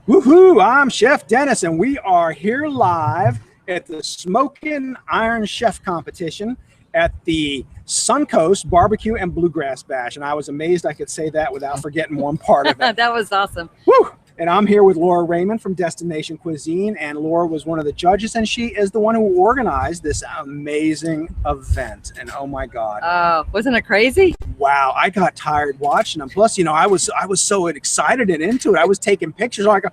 Woohoo! I'm Chef Dennis, and we are here live at the Smokin Iron Chef Competition at the Suncoast BBQ and Bluegrass Bash. And I was amazed I could say that without forgetting one part of it. That was awesome. Woo! And I'm here with Laura Raymond from Destination Cuisine, and Laura was one of the judges, and she is the one who organized this amazing event. And oh my God. Wasn't it crazy? Wow, I got tired watching them. Plus, you know, I was so excited and into it. I was taking pictures. I go,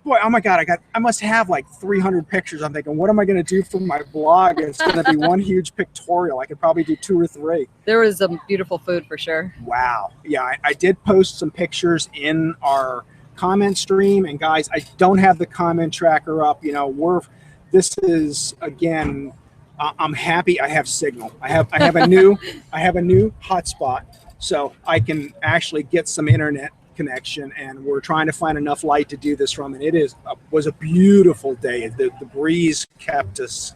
boy, oh my God, I must have like 300 pictures. I'm thinking, what am I going to do for my blog? It's going to be one huge pictorial. I could probably do 2 or 3. There was some beautiful food for sure. Wow. Yeah, I did post some pictures in our comment stream, and guys, I don't have the comment tracker up. You know, this is, again, I'm happy I have signal. I have a new hotspot, so I can actually get some internet connection, and we're trying to find enough light to do this from. And it was a beautiful day. The breeze kept us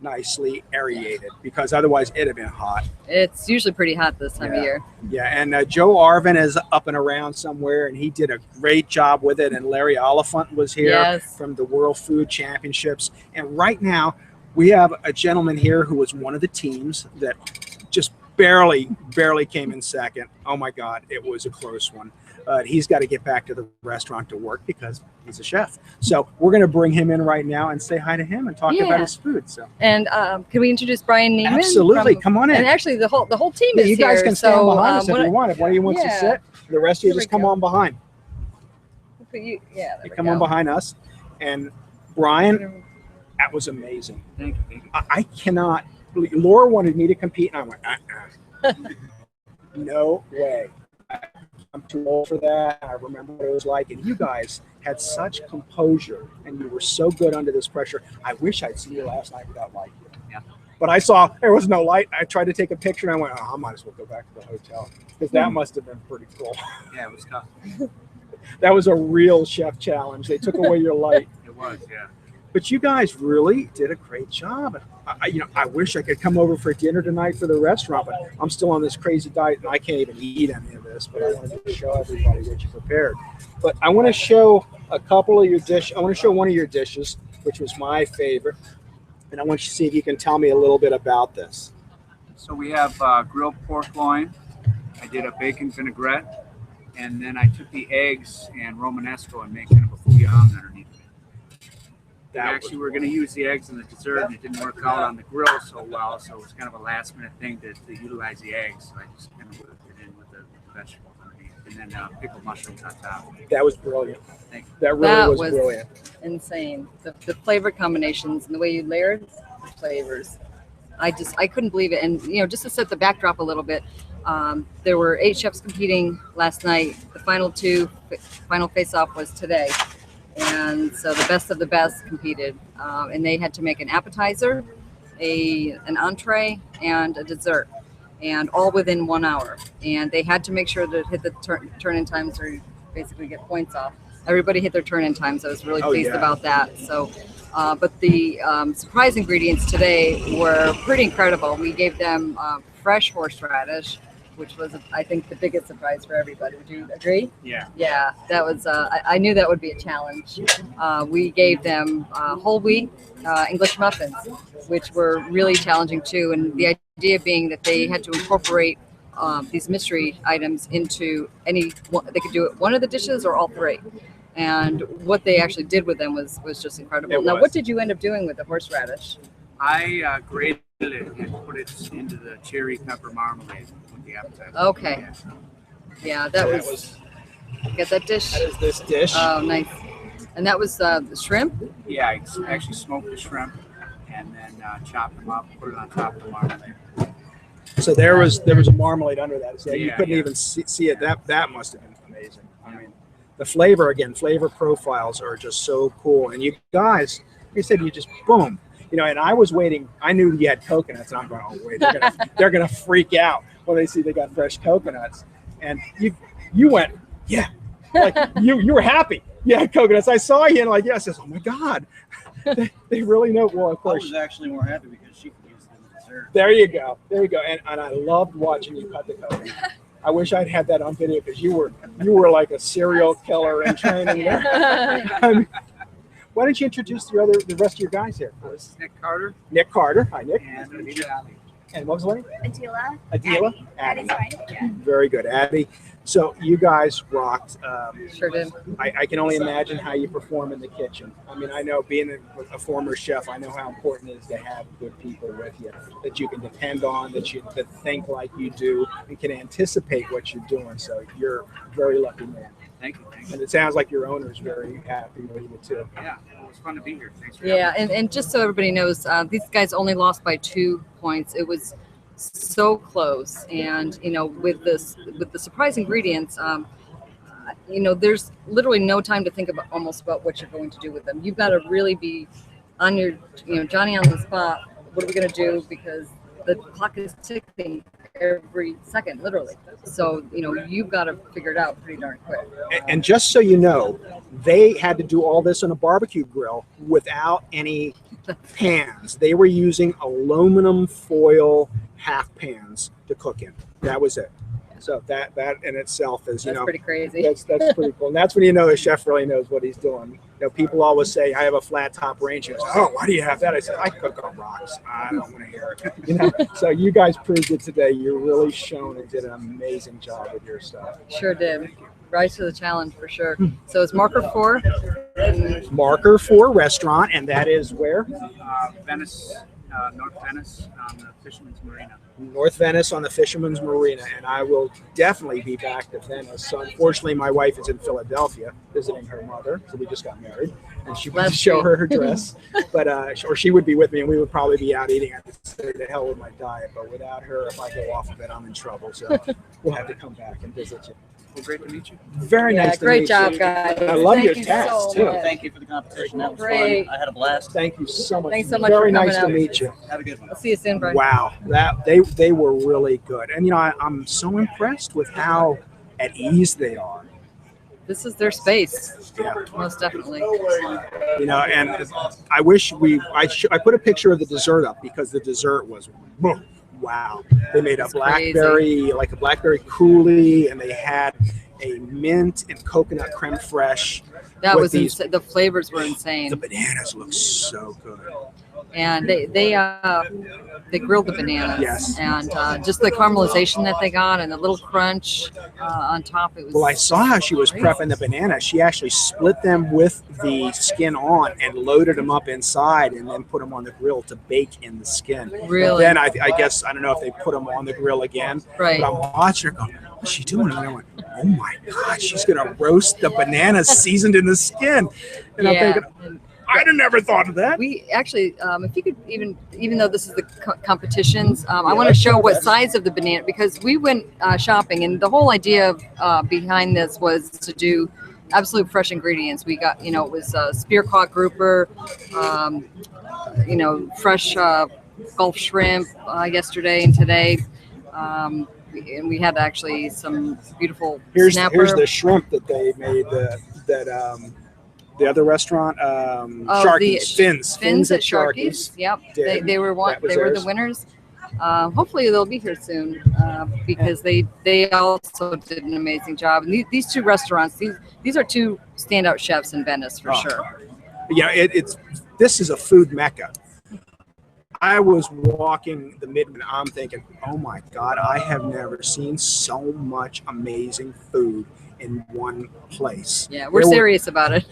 nicely aerated, because otherwise it'd have been hot. It's usually pretty hot this time of year. Yeah, and Joe Arvin is up and around somewhere, and he did a great job with it. And Larry Oliphant was here from the World Food Championships. And right now we have a gentleman here who was one of the teams that just barely came in second. Oh my God, it was a close one. He's got to get back to the restaurant to work because he's a chef. So we're going to bring him in right now and say hi to him and talk about his food. So, and can we introduce Brian Neiman? Absolutely, come on in. And actually, the whole team is here. You guys can stand behind us if you want. If one of you wants to sit, the rest of you just come on behind. Come on behind us. And Brian, that was amazing. Thank you. I cannot believe. Laura wanted me to compete, and I went, no way. I'm too old for that. I remember what it was like. And you guys had such composure, and you were so good under this pressure. I wish I'd seen you last night without light. Yeah. But I saw there was no light. I tried to take a picture, and I went, I might as well go back to the hotel, because that must have been pretty cool. Yeah, it was tough. That was a real chef challenge. They took away your light. It was, yeah. But you guys really did a great job. I wish I could come over for dinner tonight for the restaurant, but I'm still on this crazy diet, and I can't even eat any of this. But I wanted to show everybody what you prepared. But I want to show a couple of your dishes. I want to show one of your dishes, which was my favorite, and I want you to see if you can tell me a little bit about this. So we have grilled pork loin. I did a bacon vinaigrette, and then I took the eggs and Romanesco and made kind of a fouillon underneath it. We were going to use the eggs in the dessert, and it didn't work out on the grill so well, so it was kind of a last-minute thing to utilize the eggs. So I just kind of whipped it in with the vegetables underneath, and then pickled mushrooms on top. That was brilliant. Thank you. That really was brilliant. Insane. The flavor combinations and the way you layered the flavors. I couldn't believe it. And, you know, just to set the backdrop a little bit, there were 8 chefs competing last night. The final face-off was today. And so the best of the best competed, and they had to make an appetizer, an entree, and a dessert, and all within 1 hour. And they had to make sure to hit the turn-in times, or you basically get points off. Everybody hit their turn-in times. I was really pleased about that. So, but the surprise ingredients today were pretty incredible. We gave them fresh horseradish, which was, I think, the biggest surprise for everybody. Would you agree? Yeah. Yeah, that was, I knew that would be a challenge. We gave them whole wheat English muffins, which were really challenging too. And the idea being that they had to incorporate these mystery items into they could do it one of the dishes or all 3. And what they actually did with them was just incredible. Now, what did you end up doing with the horseradish? I grated it and put it into the cherry pepper marmalade with the appetizer. Okay. Yeah, that was get that dish. That is this dish. Oh, nice. And that was the shrimp? Yeah, I actually smoked the shrimp and then chopped them up, put it on top of the marmalade. So there was a marmalade under that. So you couldn't even see it. That must have been amazing. I mean, the flavor profiles are just so cool. And you guys, you said you just boom. You know, and I was waiting. I knew you had coconuts, and I'm going, oh wait, they're gonna freak out when they see they got fresh coconuts. And you went, yeah, like you were happy. You had coconuts. I saw you and like, yes, I said, oh my God, they really know. Well, of course, I was actually more happy because she could use it in the dessert. There you go, and I loved watching you cut the coconut. I wish I'd had that on video because you were like a serial killer in training there. I mean, why don't you introduce the rest of your guys here? This is Nick Carter. Nick Carter. Hi, Nick. And Anita Ali. And what was the name? Adila. Adila? Addie's fine. Yeah. Very good, Addie. So you guys rocked. Sure did. I can only imagine how you perform in the kitchen. I mean, I know being a former chef, I know how important it is to have good people with you that you can depend on, that think like you do, and can anticipate what you're doing. So you're a very lucky man. Thank you. Thank you. And it sounds like your owner is very happy with you too. Yeah, well, it's fun to be here. Thanks for Yeah, having me. and just so everybody knows, these guys only lost by 2 points. It was so close, and with the surprise ingredients, there's literally no time to think about what you're going to do with them. You've got to really be on your Johnny on the spot. What are we going to do, because the clock is ticking every second, literally. So you've got to figure it out pretty darn quick. And just so you know, they had to do all this on a barbecue grill without any pans. They were using aluminum foil half pans to cook in. That was it. So that in itself is, That's pretty crazy. that's pretty cool. And that's when you know the chef really knows what he's doing. People always say, I have a flat top range. And oh, why do you have that? I said, I cook on rocks. I don't want to hear it. So you guys proved it today. You're really shown and did an amazing job with your stuff. Sure did. Rise to the challenge for sure. So it's marker 4. Marker 4 restaurant, and that is where? Venice, North Venice, on the Fisherman's Marina. North Venice on the Fisherman's Marina, and I will definitely be back to Venice. So unfortunately, my wife is in Philadelphia visiting her mother, so we just got married, and she would show her dress, but or she would be with me, and we would probably be out eating. I would say the hell with my diet, but without her, if I go off of it, I'm in trouble. So we'll have to come back and visit you. Well, great to meet you. Very nice to great meet job, you. guys. I love Thank your you tats so too. much. Thank you for the competition. That was Great. fun. I had a blast. Thank you so much. Thanks so much Very for coming nice to out. meet you. Have a good one. I'll see you soon, Brian. Wow, they were really good, and I'm so impressed with how at ease they are. This is their space. Yeah. Most definitely. And I wish I put a picture of the dessert up because the dessert was wow. They made a blackberry coulis, and they had a mint and coconut creme fraiche. That was the flavors were insane. The bananas look so good. And they grilled the bananas. Yes. And just the caramelization that they got and the little crunch on top. It was. Well, I saw how she was prepping the bananas. She actually split them with the skin on and loaded them up inside, and then put them on the grill to bake in the skin. Really? And then I guess I don't know if they put them on the grill again. Right. But I'm watching her going, what's she doing? And I went, oh my God, she's gonna roast the bananas seasoned in the skin. And I'm thinking, I'd have never thought of that. We actually, if you could even though this is the competitions, I want to show what size of the banana, because we went shopping, and the whole idea behind this was to do absolute fresh ingredients. We got, it was spear caught grouper, fresh Gulf shrimp yesterday and today. And we had actually some beautiful snapper. Here's the shrimp that they made the other restaurant, Sharky's Fins at Sharky's. Yep, they were the winners. Hopefully they'll be here soon because they also did an amazing job. And these 2 restaurants, these are 2 standout chefs in Venice for sure. Yeah, this is a food mecca. I was walking the Midland, I'm thinking, oh my God, I have never seen so much amazing food in one place. Yeah, we're serious about it.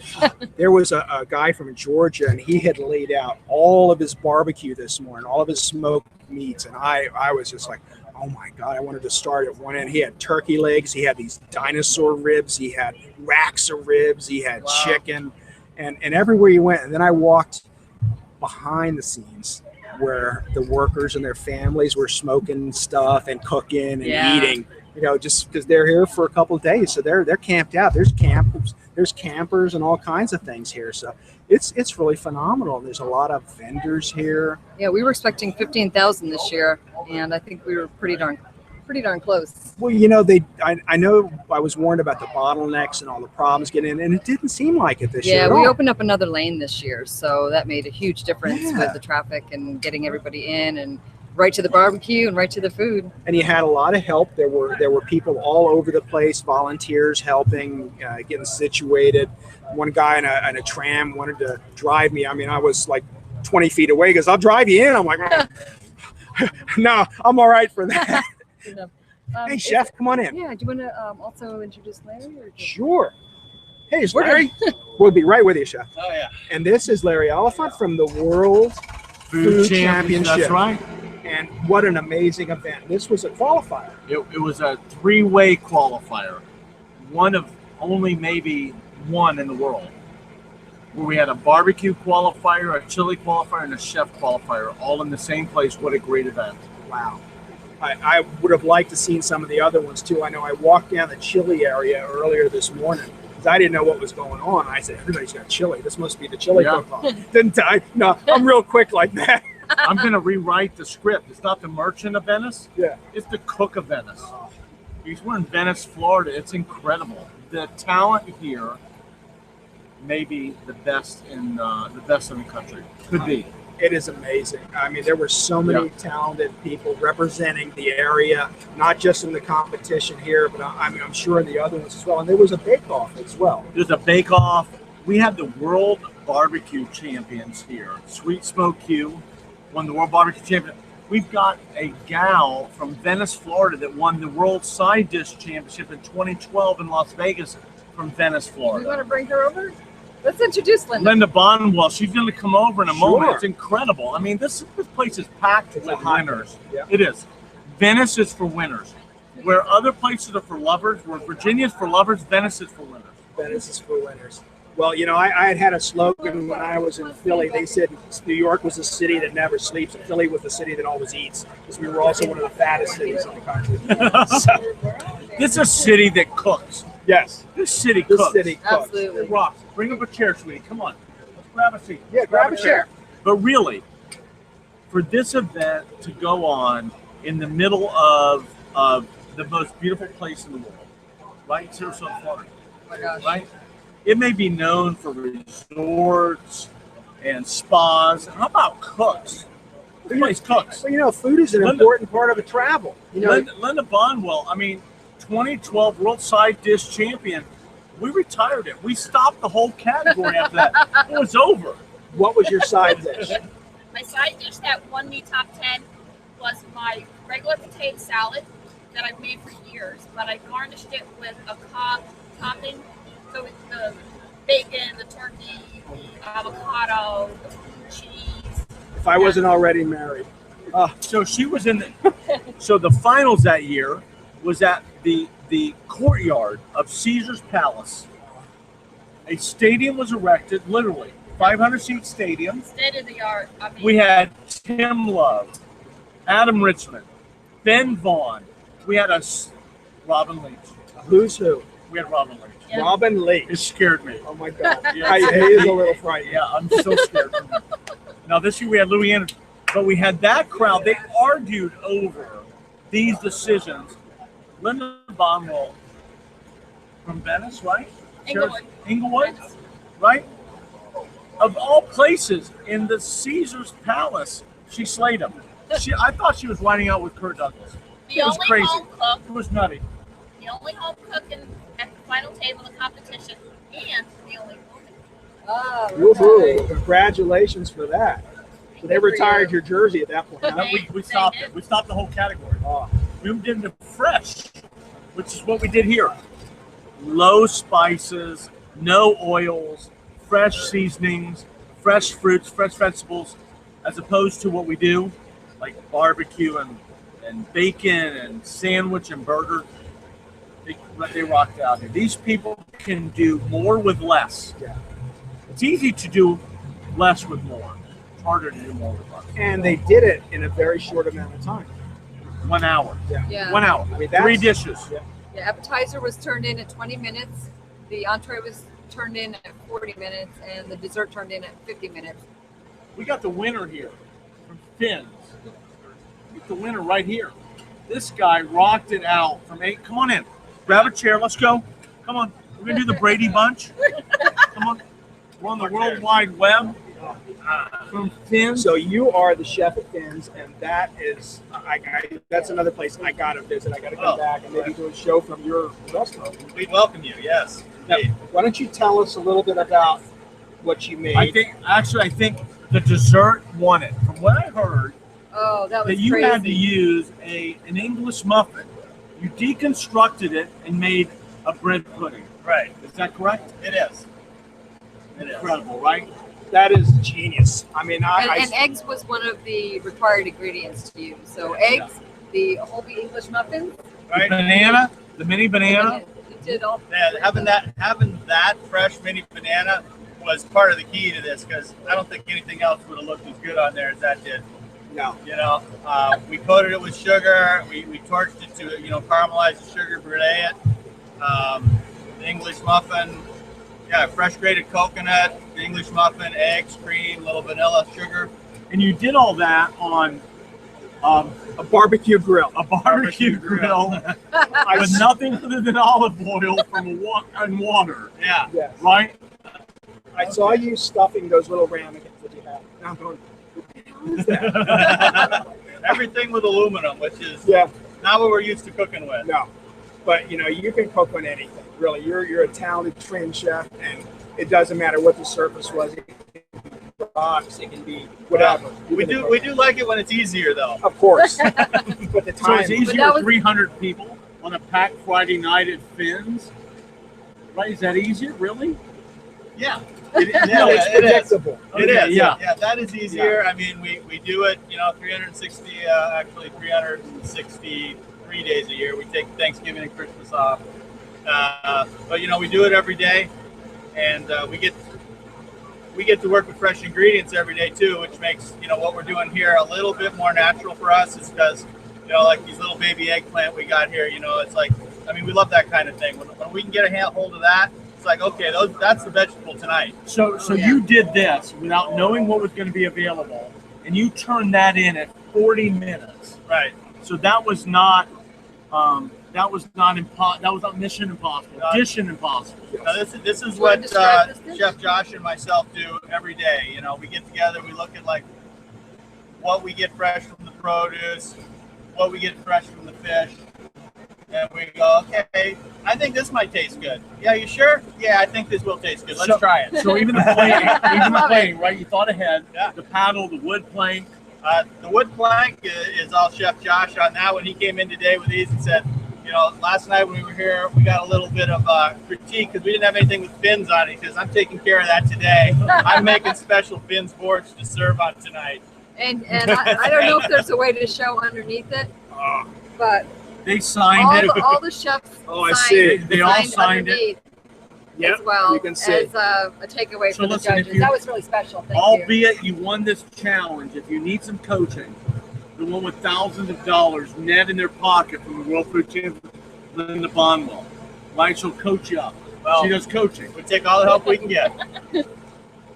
There was a guy from Georgia, and he had laid out all of his barbecue this morning, all of his smoked meats, and I was just like, oh my God, I wanted to start at one end. He had turkey legs, he had these dinosaur ribs, he had racks of ribs, he had chicken, and everywhere you went. And then I walked behind the scenes where the workers and their families were smoking stuff and cooking and eating, just because they're here for a couple of days. So they're camped out. There's campers and all kinds of things here. So it's really phenomenal. There's a lot of vendors here. Yeah, we were expecting 15,000 this year, and I think we were pretty darn close. Well, I know I was warned about the bottlenecks and all the problems getting in, and it didn't seem like it this year. Yeah, we opened up another lane this year, so that made a huge difference with the traffic and getting everybody in. And right to the barbecue and right to the food. And you had a lot of help. There were people all over the place, volunteers helping, getting situated. One guy in a tram wanted to drive me. I mean, I was like 20 feet away. He goes, "I'll drive you in." I'm like, "No, I'm all right for that." Hey, chef, come on in. Yeah, do you want to also introduce Larry? Or Sure. Hey, it's Larry. We'll be right with you, chef. Oh yeah. And this is Larry Oliphant from the World Food Championship. That's right. And what an amazing event. This was a qualifier. It was a three-way qualifier, one of only maybe one in the world, where we had a barbecue qualifier, a chili qualifier, and a chef qualifier, all in the same place. What a great event. Wow. I would have liked to seen some of the other ones too. I know I walked down the chili area earlier this morning because I didn't know what was going on. I said, everybody's got chili. This must be the chili cook-off. Didn't I? No, I'm real quick like that. I'm going to rewrite the script. It's not the merchant of Venice. Yeah. It's the cook of Venice. Because we're in Venice, Florida. It's incredible. The talent here may be the best in the country. Could be. It is amazing. I mean, there were so many talented people representing the area, not just in the competition here, but I'm sure in the other ones as well. And there was a bake-off as well. There's a bake-off. We had the World Barbecue Champions here. Sweet Smoke Q won the World Barbecue Champion. We've got a gal from Venice, Florida that won the World Side Dish Championship in 2012 in Las Vegas from Venice, do Florida. you want to bring her over? Let's introduce Linda. Linda Bonwell, she's going to come over in a moment. Sure. It's incredible. I mean, this place is packed with winners. Yeah. It is. Venice is for winners. Where other places are for lovers, where Virginia's for lovers, Venice is for winners. Venice is for winners. Well, you know, I had a slogan when I was in Philly. They said New York was a city that never sleeps, and Philly was the city that always eats, because we were also one of the fattest cities in the country. This is a city that cooks. Yes. This city cooks. This city cooks. Absolutely. It rocks. Bring up a chair, sweetie. Come on. Let's grab a seat. Yeah, grab a chair. But really, for this event to go on in the middle of the most beautiful place in the world, right? Sarasota, Florida. Oh my gosh. Right? It may be known for resorts and spas. How about cooks? This place cooks. Well, you know, food is an important part of a travel. You know, Linda Bonwell, I mean, 2012 World Side Dish Champion. We retired it. We stopped the whole category after that. It was over. what was your side dish? My side dish that won me top 10 was my regular potato salad that I've made for years, but I garnished it with a Cobb topping. So it's the bacon, the turkey, the avocado, the cheese. If I wasn't already married. So she was in the, so the finals that year was at the courtyard of Caesar's Palace. A stadium was erected, literally 500-seat stadium. State of the art. I mean, We had Tim Love, Adam Richmond, Ben Vaughn. We had Robin Leach. Who's who? We had Robin Leach. Yeah. Robin Leach. It scared me. Oh my God. Yeah. It is a little frightening. Yeah, I'm so scared. Now this year we had Louis Anderson, but we had that crowd. They argued over these decisions. Linda Bonwell from Venice, right? Inglewood. Inglewood, right? Of all places in the Caesar's Palace, she slayed him. I thought she was riding out with Kurt Douglas. The It was only crazy. home cook, It was nutty. the only home cook at the final table of the competition, and the only woman. Oh, Woohoo. Congratulations for that. So they Good for retired you. your jersey at that point. No, Huh? we stopped it. We stopped the whole category. Oh, We moved into fresh, which is what we did here. Low spices, no oils, fresh seasonings, fresh fruits, fresh vegetables, as opposed to what we do, like barbecue and bacon and sandwich and burger. They rocked out here. These people can do more with less. yeah. It's easy to do less with more. It's harder to do more with less. And they did it in a very short amount of time. 1 hour. Yeah. 1 hour. I mean, 3 dishes. Yeah. The appetizer was turned in at 20 minutes. The entree was turned in at 40 minutes, and the dessert turned in at 50 minutes. We got the winner here from Fins. We got the winner right here. This guy rocked it out from 8. Come on in. Grab a chair. Let's go. Come on. We're going to do the Brady Bunch. Come on. We're on the World Wide Web. from Fins. So you are the chef at Fins, and that is, that's another place I got to visit. I got to come back and maybe do a show from your restaurant. We welcome you. Yes. Now, why don't you tell us a little bit about what you made? I think the dessert won it. From what I heard, that was that you crazy. had to use an English muffin. You deconstructed it and made a bread pudding. Right. Is that correct? It is. It is. Incredible, right? That is genius. I mean, And eggs was one of the required ingredients to use. So eggs, the whole wheat English muffins, Right. Banana, the mini banana. you did all. Yeah, having that fresh mini banana was part of the key to this, because I don't think anything else would have looked as good on there as that did. no. You know, we coated it with sugar. We torched it to caramelize the sugar, brulee it. The English muffin, fresh grated coconut, the English muffin, eggs, cream, little vanilla, sugar. And you did all that on A barbecue grill. a barbecue grill with nothing other than olive oil and water, Yeah. Yes. right? I saw you stuffing those little ramekins that you have. Now I'm going, who's that? Everything with aluminum, which is Yeah, not what we're used to cooking with. no. But, you can cook on anything, really. You're a talented, trained chef, and it doesn't matter what the surface was. It can be rocks, it can be whatever. We do like it when it's easier, though. Of course. But the So time. it's easier that with was- 300 people on a packed Friday night at Fins. Right? Is that easier? Really? Yeah. No, it's it is. predictable. It Okay, is. yeah. That is easier. I mean, we do it, 363 days a year. We take Thanksgiving and Christmas off. But, we do it every day. And we get to work with fresh ingredients every day, too, which makes, what we're doing here a little bit more natural for us. Is because, like these little baby eggplant we got here, it's like, we love that kind of thing. When we can get a hold of that, it's like, okay, that's the vegetable tonight. So you did this without knowing what was going to be available, and you turned that in at 40 minutes. Right. So that was not Mission Impossible. Mission Impossible. Now, this is You wanna what describe this dish? Chef Josh and myself do every day. We get together, we look at what we get fresh from the produce, what we get fresh from the fish, and we go, okay, I think this might taste good. Yeah, you sure? Yeah, I think this will taste good. Let's try it. So even the plating, right? You thought ahead. Yeah. The paddle, the wood plank. The wood plank is all Chef Josh on that. When he came in today with these and said, last night when we were here, we got a little bit of critique because we didn't have anything with fins on it, because I'm taking care of that today. I'm making special fins boards to serve on tonight. And I don't know if there's a way to show underneath it, but They signed it. all the chefs Oh, I signed, see. They all signed it. underneath Yep, as well you can see. as a takeaway So for the listen, if judges. you- That was really special. Thank you. Albeit you won this challenge, if you need some coaching, the one with thousands of dollars net in their pocket from the World Food Championship, Linda Bonwell, right? She'll coach you up. Well, She does coaching. we take all the help we can get.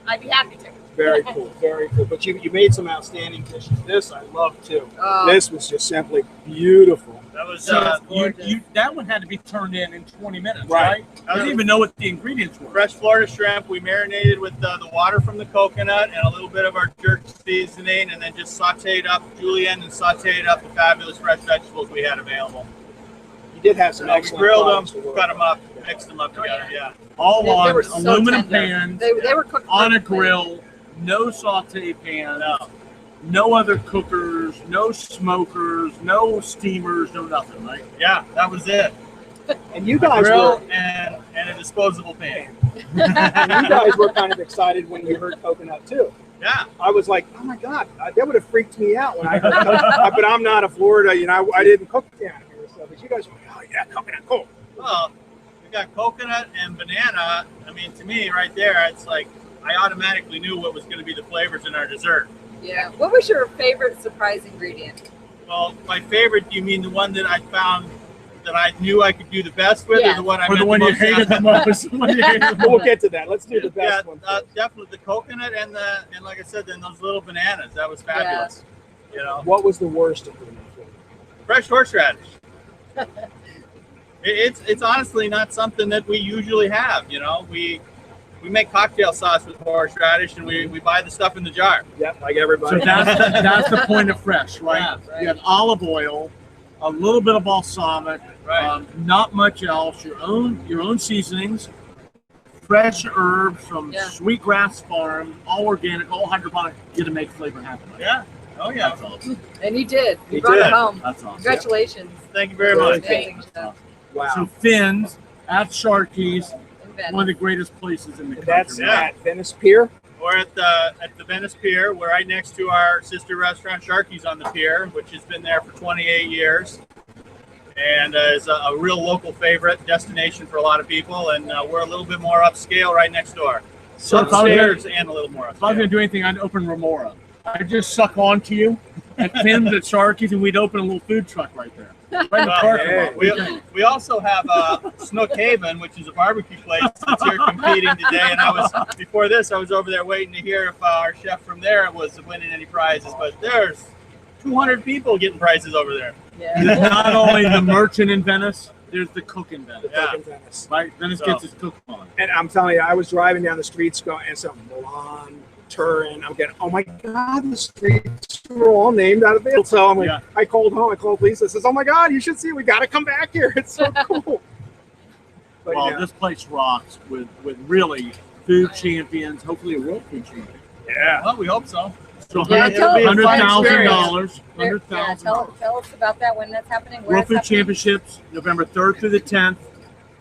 I'd be happy to. Very cool, very cool. But you made some outstanding dishes. This I love too. This was just simply beautiful. That was So gorgeous. that one had to be turned in 20 minutes, Right. right? I didn't even know what the ingredients were. fresh Florida shrimp. We marinated with the water from the coconut and a little bit of our jerk seasoning, and then just sauteed up julienne and sauteed up the fabulous fresh vegetables we had available. You did have some We excellent grilled products them, to work cut them with. up, mixed them up together. Yeah. All They on were so aluminum tender. pans, They were cooked on a perfectly. grill, no saute pan, No. no other cookers, no smokers, no steamers, no nothing, right? Yeah, that was it. And you A guys grill were and a disposable pan. and you guys were kind of excited when you heard coconut too. Yeah. I was like, oh my God, that would have freaked me out when I heard coconut. But I'm not a Florida, I didn't cook down here. So, but you guys were like, oh yeah, coconut, cool. Well, we got coconut and banana. To me, right there, it's like I automatically knew what was going to be the flavors in our dessert. Yeah. What was your favorite surprise ingredient? Well, my favorite, do you mean the one that I found that I knew I could do the best with, Yeah. or the one I Or the meant one you most hated the out of? most. The one you hated the But we'll most. get to that. Let's do the Yeah, best one. First. definitely the coconut and like I said, then those little bananas. That was fabulous. What was the worst ingredient for you? Fresh horseradish. It's honestly not something that we usually have. We we make cocktail sauce with horseradish, and we buy the stuff in the jar. Yep, like everybody. So that's the point of fresh, right? Yeah, right. You have olive oil, a little bit of balsamic, Right. not much else. Your own seasonings, fresh herbs from Yeah. Sweetgrass Farm, all organic, all hydroponic. You to make flavor happen. Yeah. Oh yeah. That's awesome. And you did. You He brought did. it home. That's awesome. Congratulations. Thank you very much. Amazing stuff. Wow. So Fins at Sharkey's, In Venice. one of the greatest places in the And country. that's Yeah. at Venice Pier. We're at the Venice Pier. We're right next to our sister restaurant, Sharkey's, on the pier, which has been there for 28 years, and is a real local favorite destination for a lot of people. And we're a little bit more upscale right next door. So if I was gonna- Upstairs and a little more If I was going upscale. to do anything, I'd open Remora. I'd just suck on to you at Fins at Sharkey's, and we'd open a little food truck right there. Right in the parking lot. Hey. We also have Snook Haven, which is a barbecue place that's here competing today. And before this, I was over there waiting to hear if our chef from there was winning any prizes. But there's 200 people getting prizes over there. There's Yeah. not only the merchant in Venice, there's the cook in Venice. The Yeah. fucking Venice. Right? Venice So- gets its cook on. And I'm telling you, I was driving down the streets going, and some Milan, Turin. I'm getting, oh my God, the streets are all named out of it. So I'm like, Yeah. I called home. I called Lisa. Says, oh my God, you should see. We got to come back here. It's so cool. But Well, yeah, this place rocks with really food champions, hopefully a world food champion. yeah. Well, we hope so. So Yeah, tell us- $100,000. Yeah, $100,000. tell us about that when that's happening. Where World it's Food happening. Championships, November 3rd through the 10th.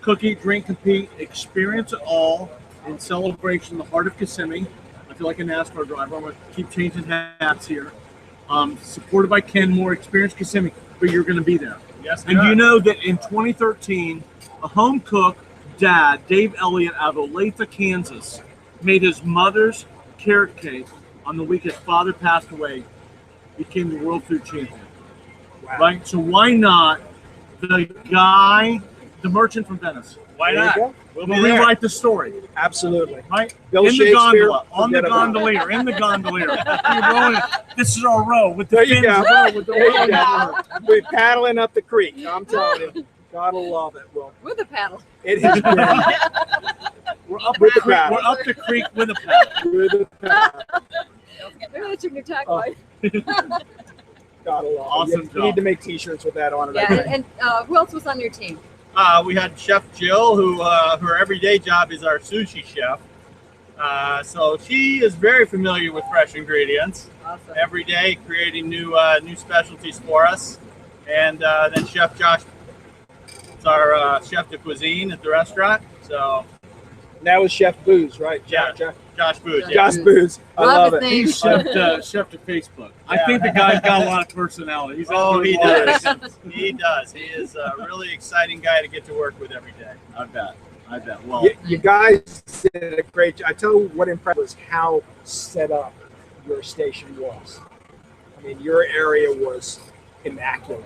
Cook, eat, drink, compete, experience it all in celebration of the heart of Kissimmee. I feel like a NASCAR driver. I'm going to keep changing hats here. Supported by Kenmore, Experience Kissimmee, but you're going to be there. Yes, And you know that in 2013, a home cook, dad, Dave Elliott out of Olathe, Kansas, made his mother's carrot cake on the week his father passed away, became the world food champion. Wow. Right? So why not the guy, the merchant from Venice? Why There you not? go. We'll We'll be there. rewrite the story, Absolutely. right? Bill in the Shakespeare, gondola, on the forget about it. gondolier, in the gondolier. You're rolling. This is our row with the There you fins go. row with the There you row. go. We're paddling up the creek. I'm telling you. Gotta love it. Well, With a paddle. it has been We're up With the the creek. paddle. We're up the creek with a paddle. with the paddle. Maybe that's your new tagline. Gotta love Awesome it. You need job. to make T-shirts with that on it. I Yeah, think. and who else was on your team? We had Chef Jill, who her everyday job is our sushi chef. So she is very familiar with fresh ingredients. Awesome. Every day, creating new specialties for us. And then Chef Josh, it's our chef de cuisine at the restaurant. So And that was Chef Booze, right? Yeah. Josh Booth. Yeah. Josh Booze. I Love love his it. name. He's chef to Facebook. I Yeah. think the guy's got a lot of personality. He's Oh, he hilarious. does. He does. He is a really exciting guy to get to work with every day. I bet. Well, You guys did a great job. I tell you what impressed was how set up your station was. I mean, your area was immaculate.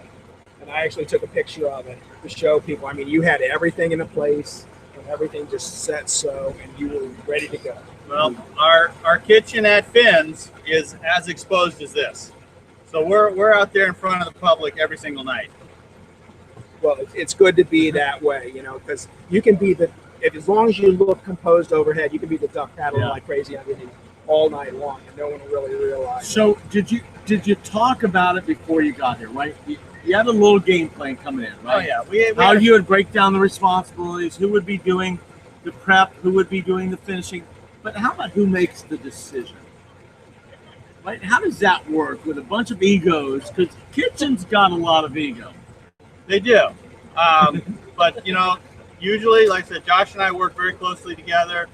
And I actually took a picture of it to show people. I mean, you had everything in a place and everything just set so, and you were ready to go. Well, our kitchen at Fins is as exposed as this. So we're out there in front of the public every single night. Well, it's good to be that way, you know, because you can be as long as you look composed overhead, you can be the duck paddling Yeah. like crazy underneath all night long, and no one will really realize. so did you talk about it before you got here, right? You had a little game plan coming in, Oh right? yeah, we How had- you would break down the responsibilities, who would be doing the prep, who would be doing the finishing, but how about who makes the decision? Right? How does that work with a bunch of egos? Because kitchen's got a lot of ego. They do. But, you know, usually, like I said, Josh and I work very closely together.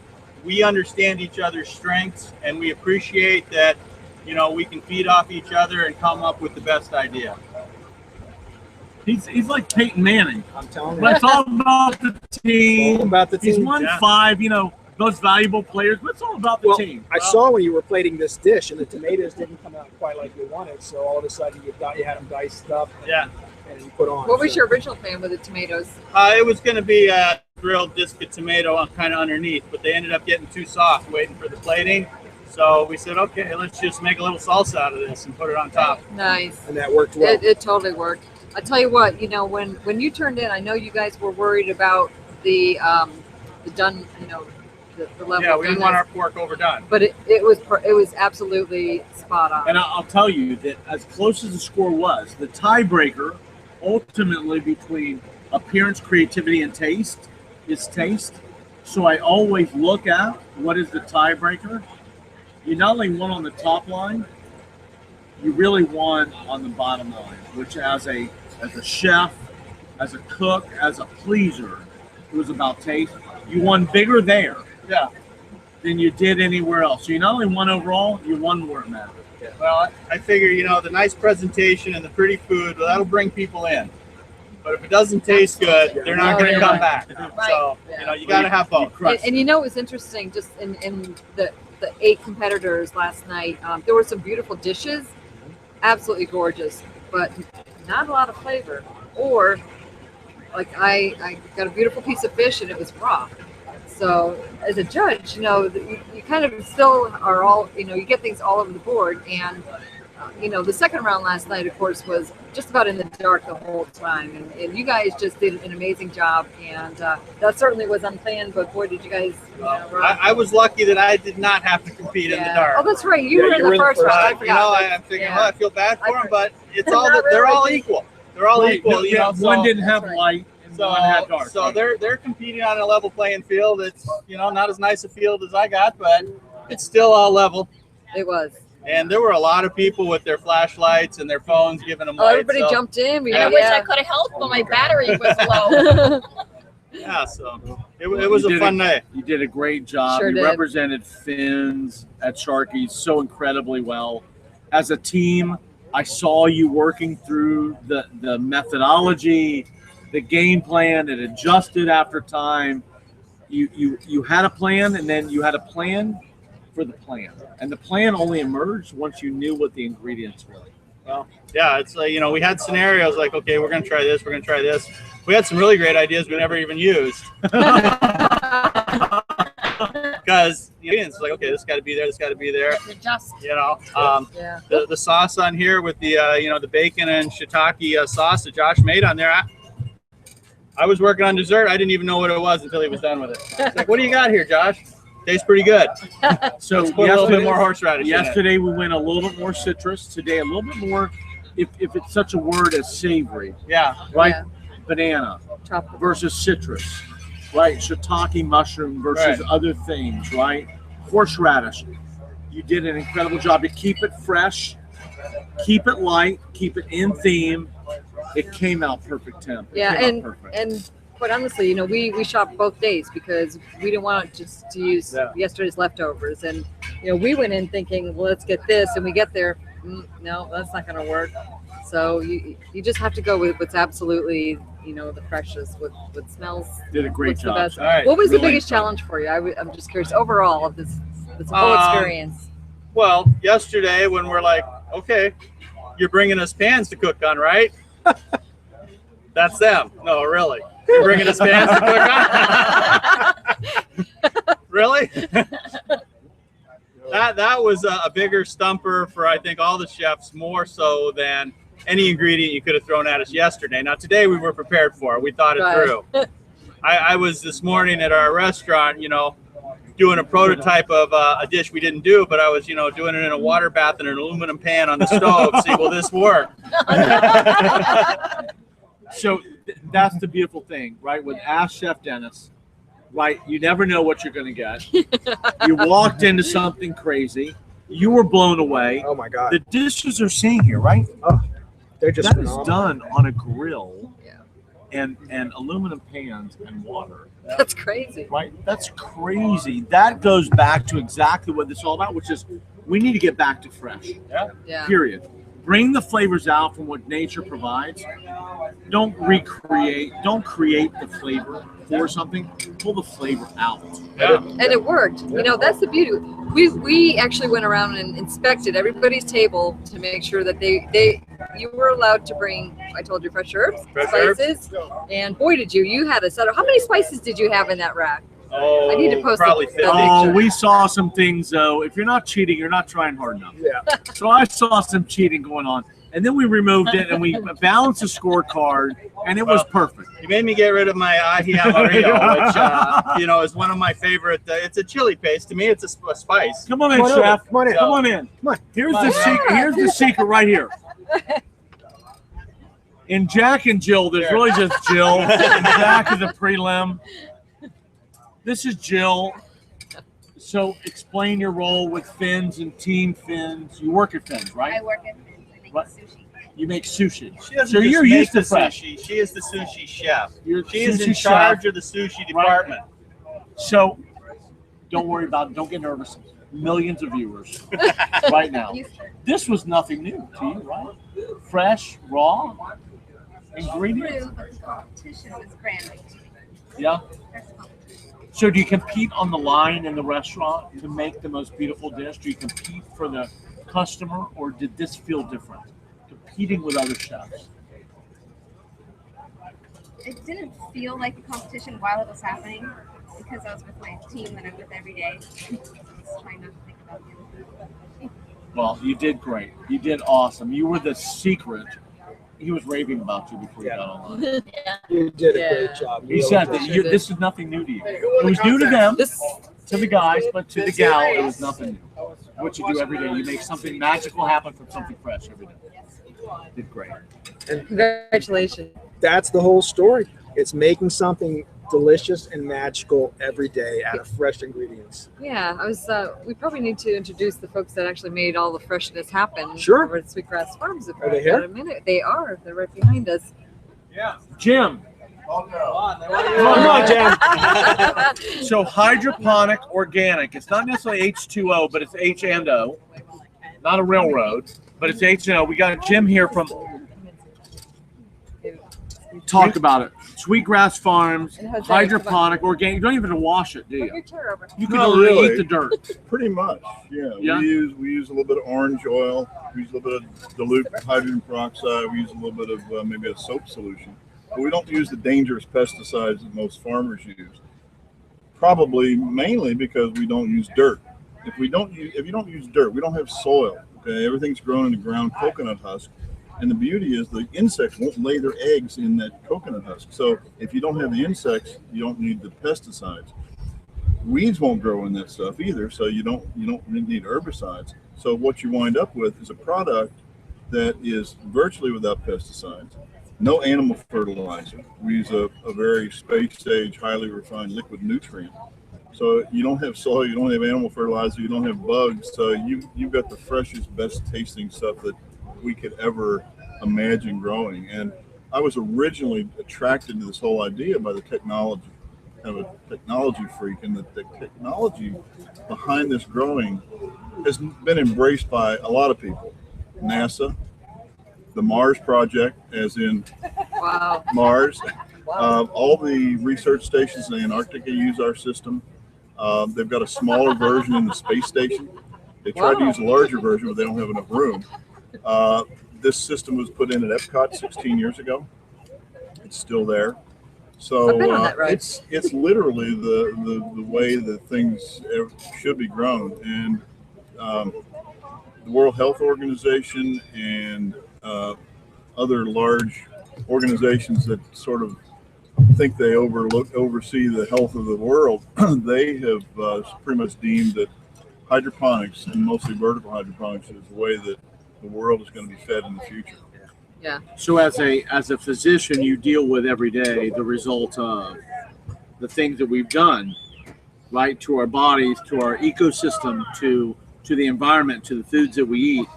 We understand each other's strengths, and we appreciate that, you know, we can feed off each other and come up with the best idea. He's like Peyton Manning. I'm telling you, But it's all about the team. all about the He's team. won Yeah. 5, most valuable players, but it's all about the Well, team. I saw when you were plating this dish, and the tomatoes didn't come out quite like you wanted. So all of a sudden, you had them diced up, Yeah. and you put on. What was So- your original plan with the tomatoes? It was going to be a grilled disc of tomato kind of underneath, but they ended up getting too soft waiting for the plating. So we said, okay, let's just make a little salsa out of this and put it on top. Nice. And that worked well. It totally worked. I tell you what, when you turned in, I know you guys were worried about the done, the level. Yeah, of we didn't goodness. want our pork overdone. But it was absolutely spot on. And I'll tell you that as close as the score was, the tiebreaker ultimately between appearance, creativity, and taste is taste. So I always look at what is the tiebreaker. You not only won on the top line, you really won on the bottom line, which as a chef, as a cook, as a pleaser, it was about taste. You won bigger there, Yeah. than you did anywhere else. So you not only won overall, you won where it mattered. Well, I figure, the nice presentation and the pretty food, well, that'll bring people in. But if it doesn't taste good, they're not going to come back. So, you got to have both. And it was interesting, just in the 8 competitors last night, there were some beautiful dishes, absolutely gorgeous, but not a lot of flavor. Or, like, I got a beautiful piece of fish and it was raw. So as a judge, you kind of still are all, you get things all over the board. And, the second round last night, of course, was just about in the dark the whole time. And you guys just did an amazing job. And that certainly was unplanned, but boy, did you guys. I was lucky that I did not have to compete in the dark. Oh, that's right. You were in the first round. I forgot. I'm thinking, I feel bad for them, but it's all they're all equal. They're all equal. One didn't have light. So they're competing on a level playing field. It's not as nice a field as I got, but it's still all level. It was. And there were a lot of people with their flashlights and their phones giving them lights. Everybody jumped in. I wish I could have helped, but my battery was low. Yeah, so it was a fun day. You did a great job. Sure you did. represented Fins at Sharkey so incredibly well. As a team, I saw you working through the methodology, the game plan. It adjusted after time. You had a plan, and then you had a plan for the plan, and the plan only emerged once you knew what the ingredients were. Well, yeah, it's like we had scenarios like, okay, we're gonna try this, we're gonna try this. We had some really great ideas we never even used because it's like, okay, this got to be there, this got to be there. Just the sauce on here with the the bacon and shiitake sauce that Josh made on there. I was working on dessert. I didn't even know what it was until he was done with it. It's like, what do you got here, Josh? Tastes pretty good. So Let's put a little bit more horseradish. Yesterday we went a little bit more citrus. Today a little bit more, if it's such a word as savory. Yeah. Right. Yeah. Banana Tropical. versus citrus. Right. Shiitake mushroom versus other things. Right. Horseradish. You did an incredible job to keep it fresh, keep it light, keep it in theme. It came out perfect temp. And quite honestly, we shopped both days because we didn't want to use yesterday's leftovers. And, we went in thinking, well, let's get this. And we get there, no, that's not going to work. So you just have to go with what's absolutely, the freshest, what smells. Did a great job. The best. All right. What was Really the biggest challenge for you? I'm just curious overall of this whole experience. Well, yesterday when we're like, okay, you're bringing us pans to cook on, right? That's them. No, really. You're bringing us pans to cook on? Really? That was a bigger stumper for, I think, all the chefs, more so than any ingredient you could have thrown at us yesterday. Now, today we were prepared for it. We thought it through. I was this morning at our restaurant, doing a prototype of a dish we didn't do, but I was, doing it in a water bath in an aluminum pan on the stove. See, will this work? So that's the beautiful thing, right? With Ask Chef Dennis, right? You never know what you're going to get. You walked into something crazy. You were blown away. Oh my God. The dishes are seeing here, right? Oh, they're just that is phenomenal. done on a grill Yeah. and aluminum pans and water. That's crazy. Right? That's crazy. That goes back to exactly what this is all about, which is we need to get back to fresh. Yeah. Period. Bring the flavors out from what nature provides. Don't recreate. Don't create the flavor for something. Pull the flavor out. Yeah. And it worked. That's the beauty. We actually went around and inspected everybody's table to make sure that you were allowed to bring, I told you, fresh herbs, spices. And boy, did you had a set of, how many spices did you have in that rack? Oh, I need to post probably a 50. Oh, we saw some things though. If you're not cheating, you're not trying hard enough. Yeah. So I saw some cheating going on. and then we removed it and we balanced the scorecard, and it was perfect. You made me get rid of my ají amarillo, which you know, is one of my favorite. It's a chili paste. To me, it's a spice. Come on in, Come on chef. over. Come on in. Come on in. Come on. Here's the secret. Here's the secret right here. In Jack and Jill, there's really just Jill. And Jack is a prelim. This is Jill. So explain your role with Fins and Team Fins. You work at Fins, right? I work at Fins. I make What? sushi. You make sushi. She doesn't So just you're make used to the fresh. sushi. She is the sushi chef. You're She is sushi in chef. charge of the sushi department. So don't worry about it. Don't get nervous. Millions of viewers right now. This was nothing new to you, right? Fresh, raw ingredients. True, but the competition was brand new to me. Yeah. That's the competition. So do you compete on the line in the restaurant to make the most beautiful dish? Do you compete for the customer, or did this feel different? Competing with other chefs. It didn't feel like a competition while it was happening because I was with my team that I'm with every day. I was trying not to think about it. Well, you did great. You did awesome. You were the secret. He was raving about you before you got online. You did a great job. He said that this is nothing new to you. It was new to them, to the guys, but to the gal, it was nothing new. What you do every day, you make something magical happen from something fresh every day. Did great. Congratulations. That's the whole story. It's making something delicious and magical every day out of fresh ingredients. Yeah, I was. We probably need to introduce the folks that actually made all the freshness happen. Sure. Over at Sweetgrass Farms. If Are they we've here? got a minute. They are. They're right behind us. Yeah. Jim, Come on, Jen. so hydroponic organic. It's not necessarily H2O, but it's H and O. Not a railroad, but it's H and O. We got Jim here from. Talk about it. Sweetgrass Farms, And Jose, hydroponic, organic. You don't even have to wash it, do Put you? your chair over. You can Not only really. eat the dirt. Pretty much, yeah. Yeah? We use a little bit of orange oil. We use a little bit of dilute hydrogen peroxide. We use a little bit of maybe a soap solution. But we don't use the dangerous pesticides that most farmers use. Probably mainly because we don't use dirt. If you don't use dirt, we don't have soil. Okay, everything's grown in the ground coconut husk. And the beauty is the insects won't lay their eggs in that coconut husk. So if you don't have the insects, you don't need the pesticides. Weeds won't grow in that stuff either, so you don't need herbicides. So what you wind up with is a product that is virtually without pesticides, no animal fertilizer. We use a very space stage, highly refined liquid nutrient. So you don't have soil, you don't have animal fertilizer, you don't have bugs. So you've got the freshest, best tasting stuff that we could ever imagine growing. And I was originally attracted to this whole idea by the technology. I'm a technology freak, and the technology behind this growing has been embraced by a lot of people. NASA, the Mars project, as in Wow. Mars, all the research stations in Antarctica use our system. They've got a smaller version in the space station. They tried to use a larger version, but they don't have enough room. This system was put in at Epcot 16 years ago. It's still there. So I've been on that ride. it's literally the way that things should be grown. And the World Health Organization and other large organizations that sort of think they oversee the health of the world, they have pretty much deemed that hydroponics, and mostly vertical hydroponics, is the way that the world is going to be fed in the future. Yeah. So as a physician, you deal with every day the result of the things that we've done, right, to our bodies, to our ecosystem, to the environment, to the foods that we eat,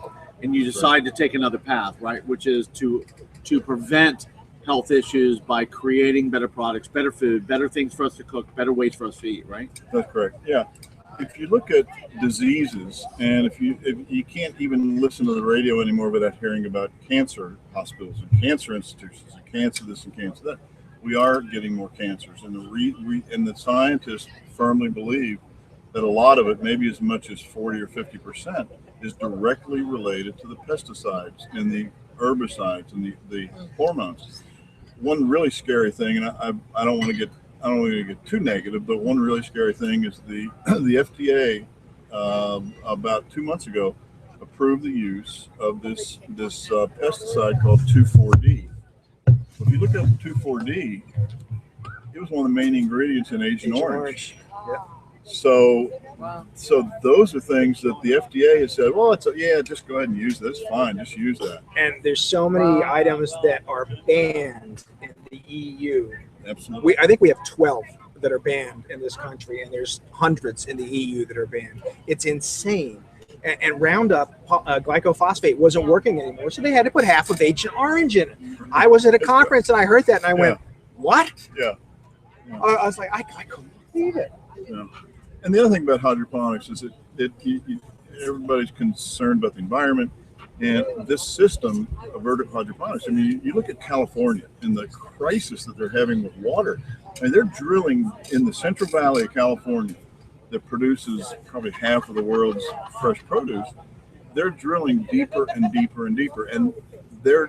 and you decide to take another path, right, which is to prevent health issues by creating better products, better food, better things for us to cook, better ways for us to eat, right? That's correct. Yeah. If you look at diseases, and if you can't even listen to the radio anymore without hearing about cancer hospitals and cancer institutions and cancer this and cancer that, we are getting more cancers, and the scientists firmly believe that a lot of it, maybe as much as 40 or 50%, is directly related to the pesticides and the herbicides and the hormones. One really scary thing, and I don't want to get too negative, but one really scary thing is the FDA about 2 months ago approve the use of this pesticide called 2,4-D. If you look up 2,4-D, it was one of the main ingredients in Agent Orange. Yep. So, Wow. so those are things that the FDA has said, well, yeah, just go ahead and use this. Fine, just use that. And there's so many items that are banned in the EU. Absolutely. I think we have 12 that are banned in this country, and there's hundreds in the EU that are banned. It's insane. And Roundup glycophosphate wasn't working anymore, so they had to put half of Agent Orange in it. I was at a conference and I heard that, and I went, "What?" Yeah. I was like, I couldn't believe it. Yeah. And the other thing about hydroponics is everybody's concerned about the environment, and this system of vertical hydroponics. I mean, you look at California and the crisis that they're having with water, and they're drilling in the Central Valley of California that produces probably half of the world's fresh produce. They're drilling deeper and deeper and deeper, and I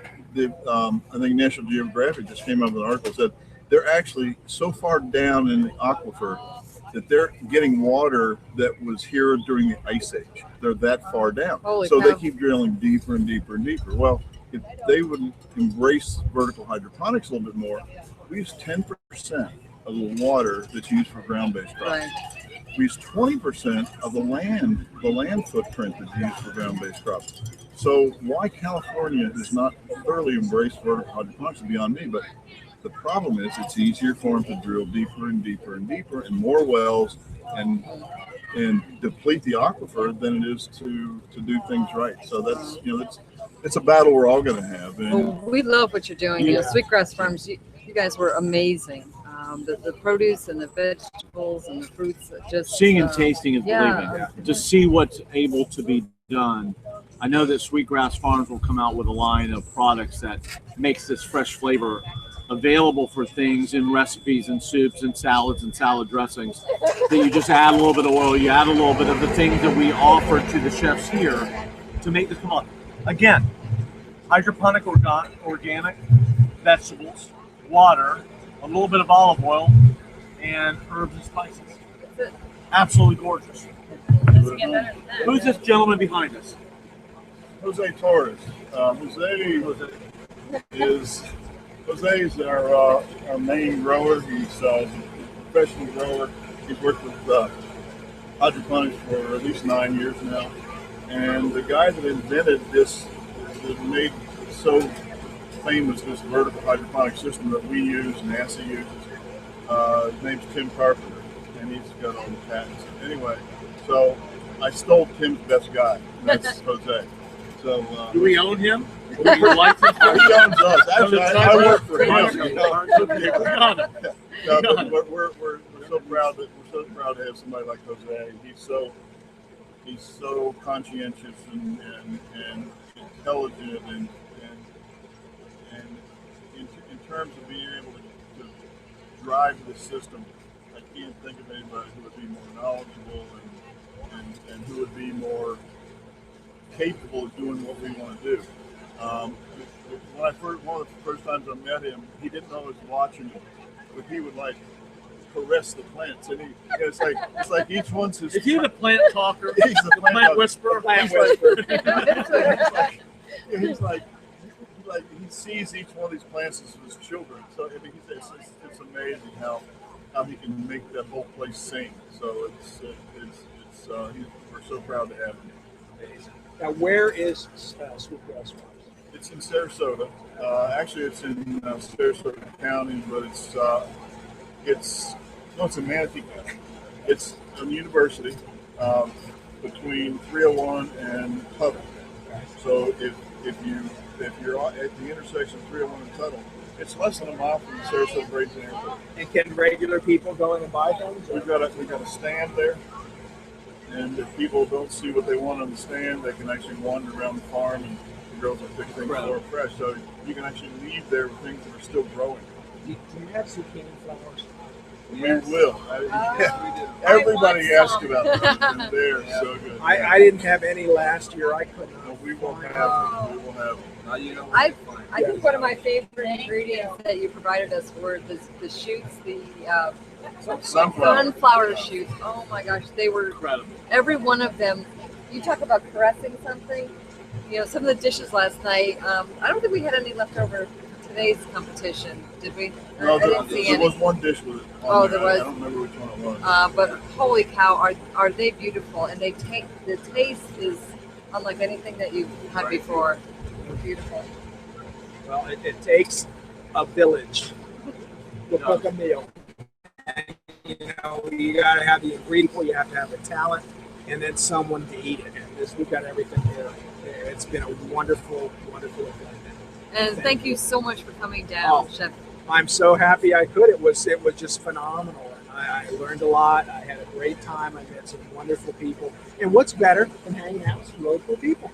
think National Geographic just came up with an article that said they're actually so far down in the aquifer that they're getting water that was here during the Ice Age. They're that far down. Holy so cow. they keep drilling deeper and deeper and deeper. Well, if they would embrace vertical hydroponics a little bit more, we use 10% of the water that's used for ground-based crops. Right. We use 20% of the land footprint that's used for ground-based crops. So why California has not thoroughly embraced vertical hydroponics is beyond me, but the problem is it's easier for them to drill deeper and deeper and deeper and more wells and deplete the aquifer than it is to do things right. So that's it's a battle we're all going to have. And Well, we love what you're doing. Yeah. Sweetgrass Farms, you guys were amazing. The produce and the vegetables and the fruits, just Seeing and tasting is yeah. believing. To see what's able to be done. I know that Sweetgrass Farms will come out with a line of products that makes this fresh flavor available for things in recipes and soups and salads and salad dressings, that you just add a little bit of oil, you add a little bit of the things that we offer to the chefs here to make this come on. Again, hydroponic organic vegetables, water, a little bit of olive oil, and herbs and spices. Absolutely gorgeous. Doesn't get better than that. Who's this gentleman behind us? Jose Torres. Jose is our main grower. He's a professional grower. He's worked with hydroponics for at least 9 years now. And the guy that invented this, that made so famous this vertical hydroponic system that we use, NASA uses, his name's Tim Carpenter, and he's got all the patents. Anyway, so I stole Tim's best guy, and that's Jose. So Do we own him? Or your license? he owns us. Actually, I work for him. No, but we're so proud to have somebody like Jose. He's so conscientious and intelligent and in terms of being able to drive this system, I can't think of anybody who would be more knowledgeable and who would be more capable of doing what we want to do. One of the first times I met him, he didn't know I was watching him, but he would like caress the plants, and it's like each one's his. Is he the plant talker? He's the plant whisperer. He's like he sees each one of these plants as his children. So I mean, it's amazing how he can make that whole place sing. So we're so proud to have him. Now, where is Sweetgrass Farms? It's in Sarasota. Actually, it's in Sarasota County, but it's in Manatee County. It's a university between 301 and Tuttle. So if you're at the intersection of 301 and Tuttle, it's less than a mile from the Sarasota Bradenton Airport. And can regular people go in and buy things? We've got a stand there, and if people don't see what they want on the stand, they can actually wander around the farm, and the girls will pick things more fresh. So you can actually leave there with things that are still growing. Do you have zucchini flowers? We will. Everybody asked about them. And they're so good. I didn't have any last year. I couldn't. No, we will have them. We will have them. I think one of my favorite ingredients that you provided us were the shoots, the sunflower shoots. Oh my gosh, they were Incredible. every one of them you talk about caressing something. You know, some of the dishes last night. I don't think we had any left over for today's competition, did we? No, I didn't see there any. was one dish with it. Oh, there was? I don't remember which one it was. But holy cow, are they beautiful? And they take the taste is unlike anything that you've had before. They're beautiful. Well, it takes a village to cook a meal. And, you know, you got to have the ingredient, you have to have the talent, and then someone to eat it. And we've got everything here. It's been a wonderful, wonderful event. And thank you so much for coming down, Oh. Chef. I'm so happy I could. It was just phenomenal. And I learned a lot. I had a great time. I met some wonderful people. And what's better than hanging out with local people?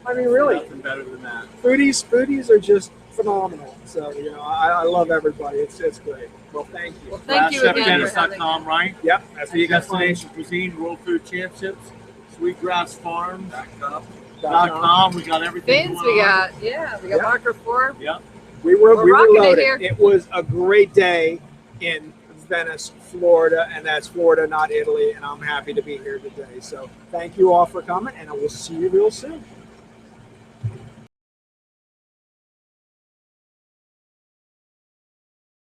I mean, really, Nothing better than that. foodies are just phenomenal. So, you know, I love everybody. It's great. Well, thank you. Well, thank you again for having ChefDennis.com, right? Yep, that's what you got. Destination Cuisine, World Food Championships, Sweetgrass Farms. .com. We got everything. Fins, going we on. got, we got Yeah. Marker 4. Yep. We were rocking it loaded. here. It was a great day in Venice, Florida, and that's Florida, not Italy. And I'm happy to be here today. So thank you all for coming, and I will see you real soon.